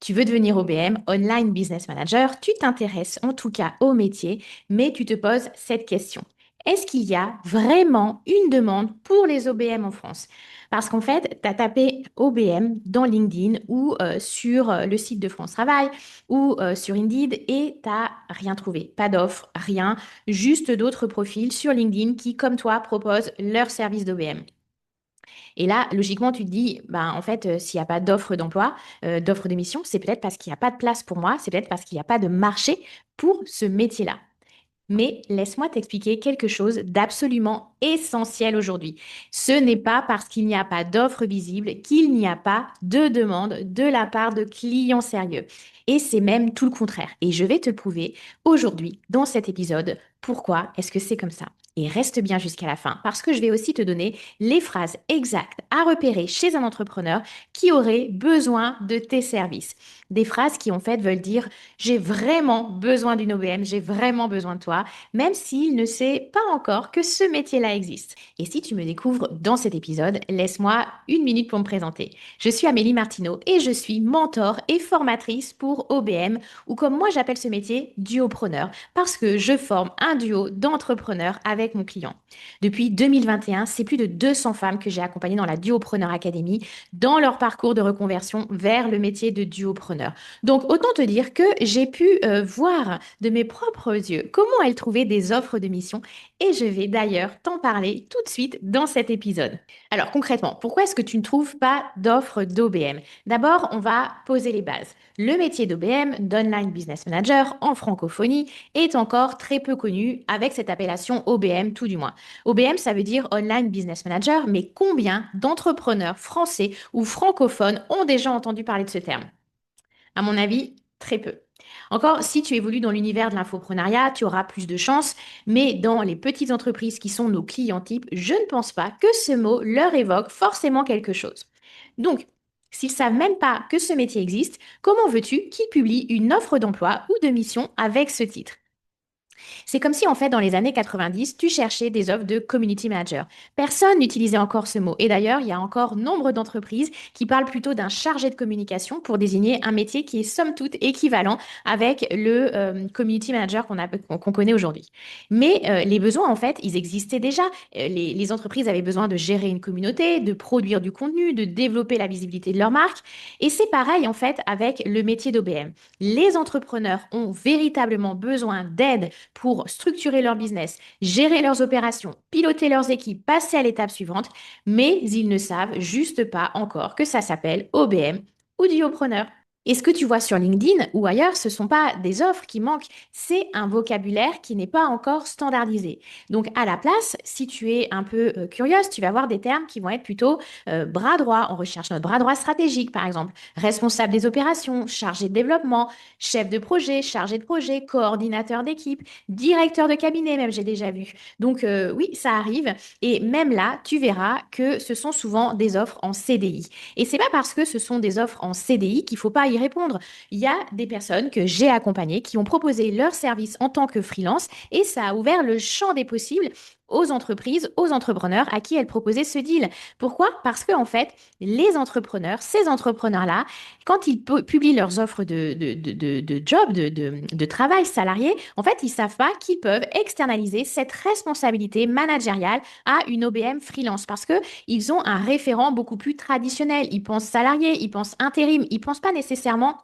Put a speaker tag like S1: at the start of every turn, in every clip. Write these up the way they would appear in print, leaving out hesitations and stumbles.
S1: Tu veux devenir OBM, Online Business Manager, tu t'intéresses en tout cas au métier, mais tu te poses cette question. Est-ce qu'il y a vraiment une demande pour les OBM en France? Parce qu'en fait, tu as tapé OBM dans LinkedIn ou sur le site de France Travail ou sur Indeed et tu n'as rien trouvé. Pas d'offre, rien, juste d'autres profils sur LinkedIn qui, comme toi, proposent leur service d'OBM. Et là, logiquement, tu te dis, ben, en fait, s'il n'y a pas d'offre d'emploi, d'offre de mission, c'est peut-être parce qu'il n'y a pas de place pour moi, c'est peut-être parce qu'il n'y a pas de marché pour ce métier-là. Mais laisse-moi t'expliquer quelque chose d'absolument essentiel aujourd'hui. Ce n'est pas parce qu'il n'y a pas d'offre visible qu'il n'y a pas de demande de la part de clients sérieux. Et c'est même tout le contraire. Et je vais te le prouver aujourd'hui dans cet épisode. Pourquoi est-ce que c'est comme ça? Et reste bien jusqu'à la fin parce que je vais aussi te donner les phrases exactes à repérer chez un entrepreneur qui aurait besoin de tes services. Des phrases qui en fait veulent dire j'ai vraiment besoin d'une OBM, j'ai vraiment besoin de toi, même s'il ne sait pas encore que ce métier-là existe. Et si tu me découvres dans cet épisode, laisse-moi une minute pour me présenter. Je suis Amélie Martineau et je suis mentor et formatrice pour OBM, ou comme moi j'appelle ce métier, duopreneur, parce que je forme un duo d'entrepreneurs avec mon client. Depuis 2021, c'est plus de 200 femmes que j'ai accompagnées dans la Duopreneur Academy dans leur parcours de reconversion vers le métier de duopreneur. Donc, autant te dire que j'ai pu voir de mes propres yeux comment elles trouvaient des offres de mission et je vais d'ailleurs t'en parler tout de suite dans cet épisode. Alors, concrètement, pourquoi est-ce que tu ne trouves pas d'offres d'OBM? D'abord, on va poser les bases. Le métier d'OBM, d'Online Business Manager en francophonie, est encore très peu connu avec cette appellation OBM tout du moins. OBM, ça veut dire Online Business Manager, mais combien d'entrepreneurs français ou francophones ont déjà entendu parler de ce terme? À mon avis, très peu. Encore, si tu évolues dans l'univers de l'infoprenariat, tu auras plus de chances, mais dans les petites entreprises qui sont nos clients types, je ne pense pas que ce mot leur évoque forcément quelque chose. Donc, s'ils savent même pas que ce métier existe, comment veux-tu qu'ils publient une offre d'emploi ou de mission avec ce titre? C'est comme si, en fait, dans les années 90, tu cherchais des offres de community manager. Personne n'utilisait encore ce mot. Et d'ailleurs, il y a encore nombre d'entreprises qui parlent plutôt d'un chargé de communication pour désigner un métier qui est somme toute équivalent avec le community manager qu'on connaît aujourd'hui. Mais les besoins, en fait, ils existaient déjà. Les entreprises avaient besoin de gérer une communauté, de produire du contenu, de développer la visibilité de leur marque. Et c'est pareil, en fait, avec le métier d'OBM. Les entrepreneurs ont véritablement besoin d'aide pour structurer leur business, gérer leurs opérations, piloter leurs équipes, passer à l'étape suivante, mais ils ne savent juste pas encore que ça s'appelle OBM ou duopreneur. Et ce que tu vois sur LinkedIn ou ailleurs, ce ne sont pas des offres qui manquent, c'est un vocabulaire qui n'est pas encore standardisé. Donc à la place, si tu es un peu curieuse, tu vas voir des termes qui vont être plutôt bras droit. On recherche notre bras droit stratégique, par exemple, responsable des opérations, chargé de développement, chef de projet, coordinateur d'équipe, directeur de cabinet même, j'ai déjà vu. Donc oui, ça arrive. Et même là, tu verras que ce sont souvent des offres en CDI. Et c'est pas parce que ce sont des offres en CDI qu'il faut pas y répondre. Il y a des personnes que j'ai accompagnées qui ont proposé leur service en tant que freelance et ça a ouvert le champ des possibles aux entreprises, aux entrepreneurs à qui elles proposaient ce deal. Pourquoi? Parce que en fait, les entrepreneurs, ces entrepreneurs-là, quand ils publient leurs offres de job, de travail salarié, en fait, ils savent pas qu'ils peuvent externaliser cette responsabilité managériale à une OBM freelance parce que ils ont un référent beaucoup plus traditionnel. Ils pensent salarié, ils pensent intérim, ils pensent pas nécessairement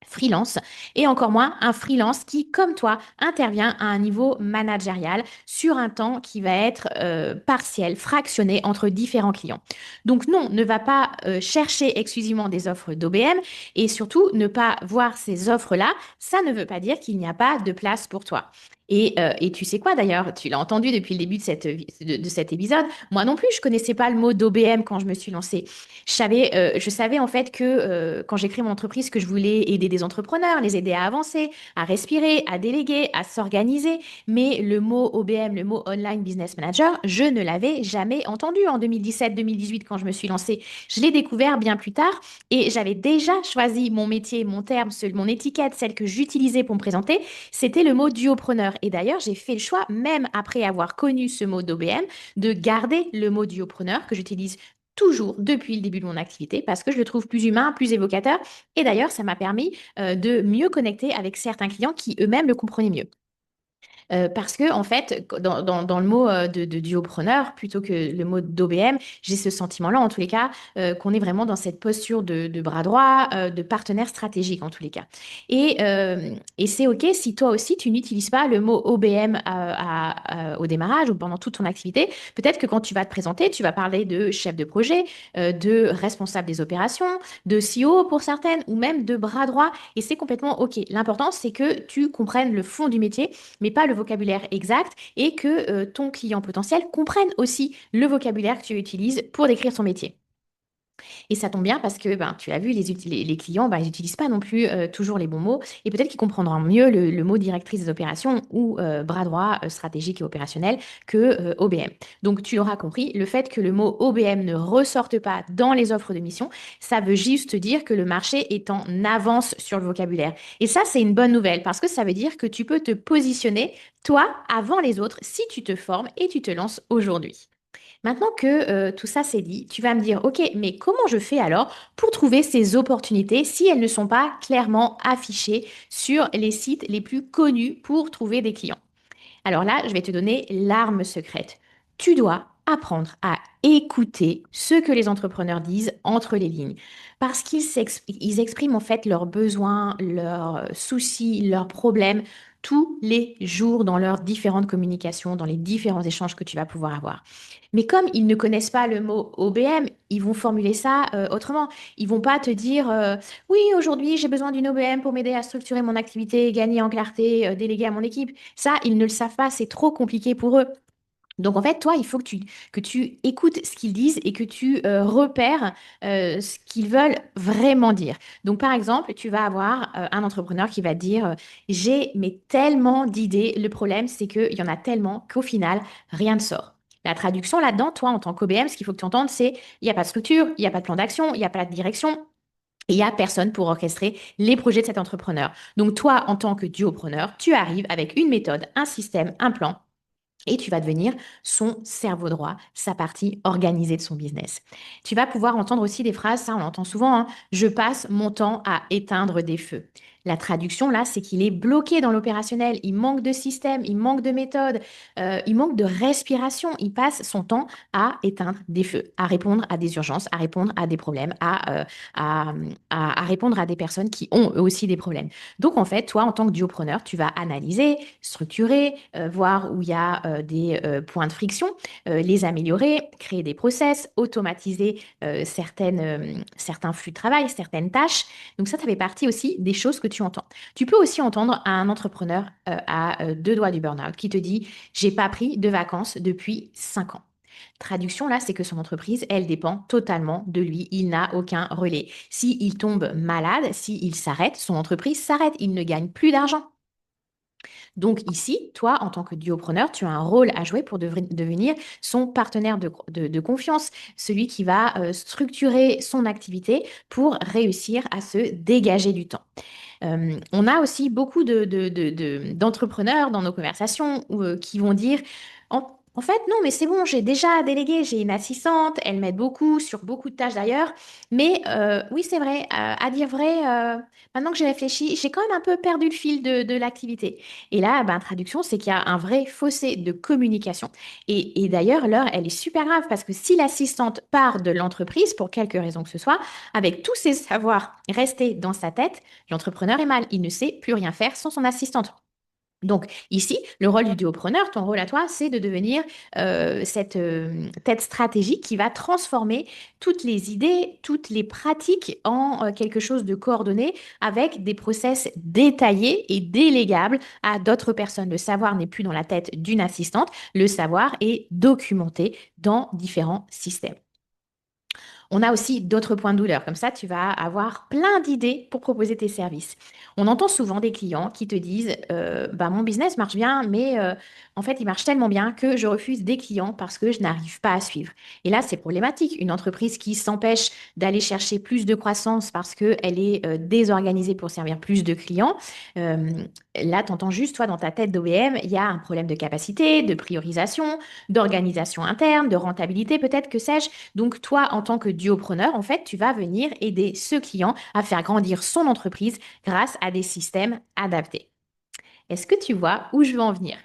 S1: freelance et encore moins un freelance qui, comme toi, intervient à un niveau managérial sur un temps qui va être partiel, fractionné entre différents clients. Donc non, ne va pas chercher exclusivement des offres d'OBM et surtout ne pas voir ces offres-là, ça ne veut pas dire qu'il n'y a pas de place pour toi. Et tu sais quoi d'ailleurs, tu l'as entendu depuis le début de cet épisode, moi non plus, je connaissais pas le mot d'OBM quand je me suis lancée. Je savais en fait que quand j'ai créé mon entreprise, que je voulais aider des entrepreneurs, les aider à avancer, à respirer, à déléguer, à s'organiser. Mais le mot OBM, le mot Online Business Manager, je ne l'avais jamais entendu en 2017-2018 quand je me suis lancée. Je l'ai découvert bien plus tard et j'avais déjà choisi mon métier, mon terme, mon étiquette, celle que j'utilisais pour me présenter, c'était le mot duopreneur. Et d'ailleurs, j'ai fait le choix, même après avoir connu ce mot d'OBM, de garder le mot duopreneur que j'utilise toujours depuis le début de mon activité parce que je le trouve plus humain, plus évocateur. Et d'ailleurs, ça m'a permis de mieux connecter avec certains clients qui eux-mêmes le comprenaient mieux. Parce que, en fait, dans le mot de duopreneur, plutôt que le mot d'OBM, j'ai ce sentiment-là, en tous les cas, qu'on est vraiment dans cette posture de bras droit, de partenaire stratégique, en tous les cas. Et c'est OK si toi aussi, tu n'utilises pas le mot OBM au démarrage ou pendant toute ton activité. Peut-être que quand tu vas te présenter, tu vas parler de chef de projet, de responsable des opérations, de CEO pour certaines, ou même de bras droit. Et c'est complètement OK. L'important, c'est que tu comprennes le fond du métier mais pas le vocabulaire exact, et que ton client potentiel comprenne aussi le vocabulaire que tu utilises pour décrire son métier. Et ça tombe bien parce que ben, tu as vu, les clients, ben, ils n'utilisent pas non plus toujours les bons mots, et peut-être qu'ils comprendront mieux le mot directrice des opérations ou bras droit stratégique et opérationnel que OBM. Donc tu l'auras compris, le fait que le mot OBM ne ressorte pas dans les offres de mission, ça veut juste dire que le marché est en avance sur le vocabulaire. Et ça, c'est une bonne nouvelle parce que ça veut dire que tu peux te positionner, toi, avant les autres, si tu te formes et tu te lances aujourd'hui. Maintenant que tout ça c'est dit, tu vas me dire, OK, mais comment je fais alors pour trouver ces opportunités si elles ne sont pas clairement affichées sur les sites les plus connus pour trouver des clients? Alors là, je vais te donner l'arme secrète. Tu dois apprendre à écouter ce que les entrepreneurs disent entre les lignes. Parce ils expriment en fait leurs besoins, leurs soucis, leurs problèmes tous les jours dans leurs différentes communications, dans les différents échanges que tu vas pouvoir avoir. Mais comme ils ne connaissent pas le mot OBM, ils vont formuler ça autrement. Ils vont pas te dire oui, aujourd'hui j'ai besoin d'une OBM pour m'aider à structurer mon activité, gagner en clarté, déléguer à mon équipe. Ça, ils ne le savent pas, c'est trop compliqué pour eux. Donc en fait, toi, il faut que tu écoutes ce qu'ils disent et que tu repères ce qu'ils veulent vraiment dire. Donc par exemple, tu vas avoir un entrepreneur qui va te dire, j'ai mais tellement d'idées, le problème c'est qu'il y en a tellement qu'au final, rien ne sort. La traduction là-dedans, toi, en tant qu'OBM, ce qu'il faut que tu entendes, c'est il n'y a pas de structure, il n'y a pas de plan d'action, il n'y a pas de direction, et il n'y a personne pour orchestrer les projets de cet entrepreneur. Donc toi, en tant que duopreneur, tu arrives avec une méthode, un système, un plan, et tu vas devenir son cerveau droit, sa partie organisée de son business. Tu vas pouvoir entendre aussi des phrases, ça on l'entend souvent, hein, je passe mon temps à éteindre des feux. La traduction là, c'est qu'il est bloqué dans l'opérationnel, il manque de système, il manque de méthode, il manque de respiration, il passe son temps à éteindre des feux, à répondre à des urgences, à répondre à des problèmes, à répondre à des personnes qui ont eux aussi des problèmes. Donc en fait, toi en tant que duopreneur, tu vas analyser, structurer, voir où il y a des points de friction, les améliorer, créer des process, automatiser certains flux de travail, certaines tâches. Donc ça fait partie aussi des choses que tu entends. Tu peux aussi entendre un entrepreneur à deux doigts du burn-out qui te dit, j'ai pas pris de vacances depuis 5 ans. Traduction, là, c'est que son entreprise, elle dépend totalement de lui. Il n'a aucun relais. S'il tombe malade, s'il s'arrête, son entreprise s'arrête. Il ne gagne plus d'argent. Donc ici, toi, en tant que duopreneur, tu as un rôle à jouer pour devenir son partenaire de confiance, celui qui va structurer son activité pour réussir à se dégager du temps. On a aussi beaucoup d'entrepreneurs dans nos conversations qui vont dire, en fait, non, mais c'est bon, j'ai déjà délégué, j'ai une assistante, elle m'aide beaucoup sur beaucoup de tâches d'ailleurs. Mais oui, c'est vrai, à dire vrai, maintenant que j'ai réfléchi, j'ai quand même un peu perdu le fil de l'activité. Et là, ben, traduction, c'est qu'il y a un vrai fossé de communication. Et d'ailleurs, l'heure, elle est super grave parce que si l'assistante part de l'entreprise, pour quelque raison que ce soit, avec tous ses savoirs restés dans sa tête, l'entrepreneur est mal. Il ne sait plus rien faire sans son assistante. Donc ici, le rôle du duopreneur, ton rôle à toi, c'est de devenir cette tête stratégique qui va transformer toutes les idées, toutes les pratiques en quelque chose de coordonné avec des process détaillés et délégables à d'autres personnes. Le savoir n'est plus dans la tête d'une assistante, le savoir est documenté dans différents systèmes. On a aussi d'autres points de douleur. Comme ça, tu vas avoir plein d'idées pour proposer tes services. On entend souvent des clients qui te disent bah, mon business marche bien, mais en fait, il marche tellement bien que je refuse des clients parce que je n'arrive pas à suivre. Et là, c'est problématique. Une entreprise qui s'empêche d'aller chercher plus de croissance parce qu'elle est désorganisée pour servir plus de clients. euh, Là, tu entends juste, toi, dans ta tête d'OBM, il y a un problème de capacité, de priorisation, d'organisation interne, de rentabilité, peut-être, que sais-je. Donc, toi, en tant que duopreneur, en fait, tu vas venir aider ce client à faire grandir son entreprise grâce à des systèmes adaptés. Est-ce que tu vois où je veux en venir?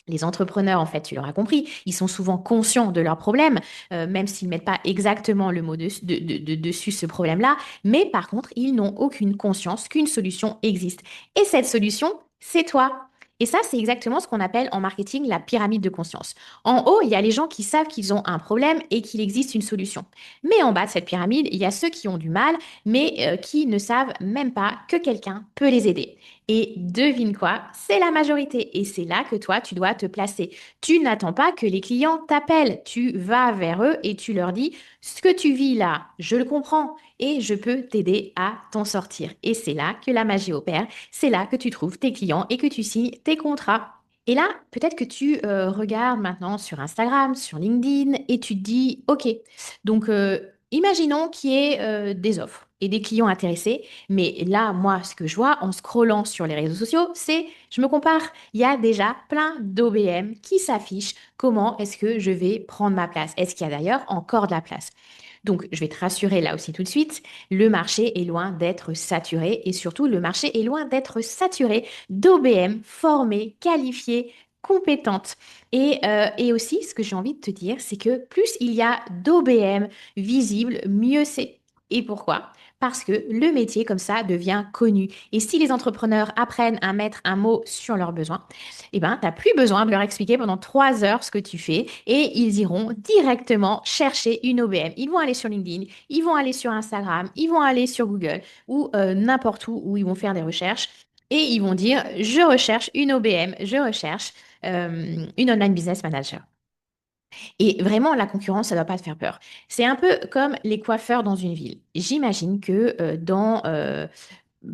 S1: Les entrepreneurs, en fait, tu l'auras compris, ils sont souvent conscients de leurs problèmes, même s'ils ne mettent pas exactement le mot dessus ce problème-là. Mais par contre, ils n'ont aucune conscience qu'une solution existe. Et cette solution, c'est toi. Et ça, c'est exactement ce qu'on appelle en marketing la pyramide de conscience. En haut, il y a les gens qui savent qu'ils ont un problème et qu'il existe une solution. Mais en bas de cette pyramide, il y a ceux qui ont du mal, mais qui ne savent même pas que quelqu'un peut les aider. Et devine quoi? C'est la majorité. Et c'est là que toi, tu dois te placer. Tu n'attends pas que les clients t'appellent. Tu vas vers eux et tu leur dis, ce que tu vis là, je le comprends et je peux t'aider à t'en sortir. Et c'est là que la magie opère. C'est là que tu trouves tes clients et que tu signes tes contrats. Et là, peut-être que tu regardes maintenant sur Instagram, sur LinkedIn et tu te dis, OK, donc imaginons qu'il y ait des offres et des clients intéressés. Mais là, moi, ce que je vois en scrollant sur les réseaux sociaux, c'est, je me compare, il y a déjà plein d'OBM qui s'affichent. Comment est-ce que je vais prendre ma place? Est-ce qu'il y a d'ailleurs encore de la place? Donc, je vais te rassurer là aussi tout de suite, le marché est loin d'être saturé et surtout, le marché est loin d'être saturé d'OBM formés, qualifiés, compétentes. Et aussi, ce que j'ai envie de te dire, c'est que plus il y a d'OBM visibles, mieux c'est. Et pourquoi? Parce que le métier, comme ça, devient connu. Et si les entrepreneurs apprennent à mettre un mot sur leurs besoins, eh ben, tu n'as plus besoin de leur expliquer pendant 3 heures ce que tu fais et ils iront directement chercher une OBM. Ils vont aller sur LinkedIn, ils vont aller sur Instagram, ils vont aller sur Google ou n'importe où ils vont faire des recherches et ils vont dire, je recherche une OBM, je recherche une online business manager. Et vraiment, la concurrence, ça ne doit pas te faire peur. C'est un peu comme les coiffeurs dans une ville. J'imagine que dans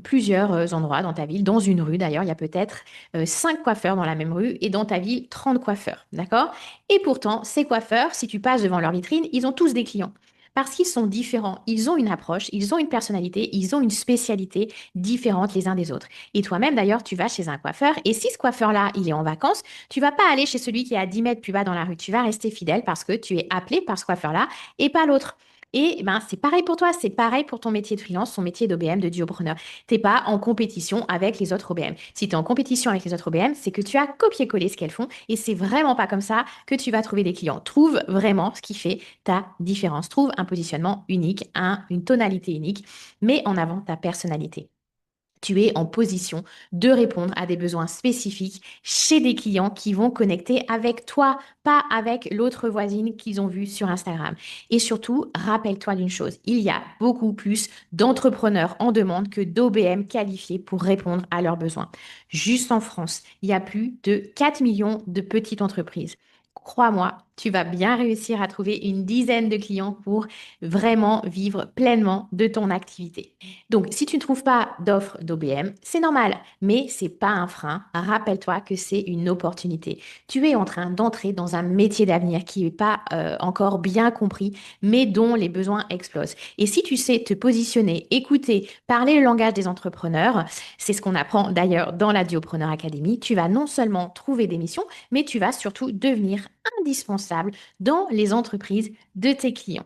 S1: plusieurs endroits dans ta ville, dans une rue d'ailleurs, il y a peut-être 5 coiffeurs dans la même rue et dans ta ville, 30 coiffeurs, d'accord? Et pourtant, ces coiffeurs, si tu passes devant leur vitrine, ils ont tous des clients. Parce qu'ils sont différents, ils ont une approche, ils ont une personnalité, ils ont une spécialité différente les uns des autres. Et toi-même d'ailleurs, tu vas chez un coiffeur et si ce coiffeur-là, il est en vacances, tu vas pas aller chez celui qui est à 10 mètres plus bas dans la rue, tu vas rester fidèle parce que tu es appelé par ce coiffeur-là et pas l'autre. Et ben, c'est pareil pour toi, c'est pareil pour ton métier de freelance, ton métier d'OBM, de duopreneur. T'es pas en compétition avec les autres OBM. Si tu es en compétition avec les autres OBM, c'est que tu as copié-collé ce qu'elles font et c'est vraiment pas comme ça que tu vas trouver des clients. Trouve vraiment ce qui fait ta différence. Trouve un positionnement unique, une tonalité unique, mets en avant ta personnalité. Tu es en position de répondre à des besoins spécifiques chez des clients qui vont connecter avec toi, pas avec l'autre voisine qu'ils ont vue sur Instagram. Et surtout, rappelle-toi d'une chose, il y a beaucoup plus d'entrepreneurs en demande que d'OBM qualifiés pour répondre à leurs besoins. Juste en France, il y a plus de 4 millions de petites entreprises. Crois-moi, tu vas bien réussir à trouver une dizaine de clients pour vraiment vivre pleinement de ton activité. Donc, si tu ne trouves pas d'offre d'OBM, c'est normal, mais c'est pas un frein. Rappelle-toi que c'est une opportunité. Tu es en train d'entrer dans un métier d'avenir qui n'est pas encore bien compris, mais dont les besoins explosent. Et si tu sais te positionner, écouter, parler le langage des entrepreneurs, c'est ce qu'on apprend d'ailleurs dans la Duopreneur Academy, tu vas non seulement trouver des missions, mais tu vas surtout devenir indispensable dans les entreprises de tes clients.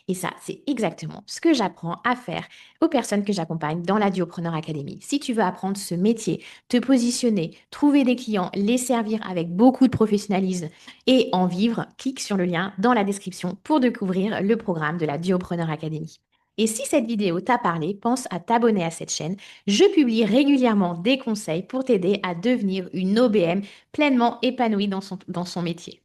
S1: Et ça, c'est exactement ce que j'apprends à faire aux personnes que j'accompagne dans la Duopreneur Academy. Si tu veux apprendre ce métier, te positionner, trouver des clients, les servir avec beaucoup de professionnalisme et en vivre, clique sur le lien dans la description pour découvrir le programme de la Duopreneur Academy. Et si cette vidéo t'a parlé, pense à t'abonner à cette chaîne. Je publie régulièrement des conseils pour t'aider à devenir une OBM pleinement épanouie dans son métier.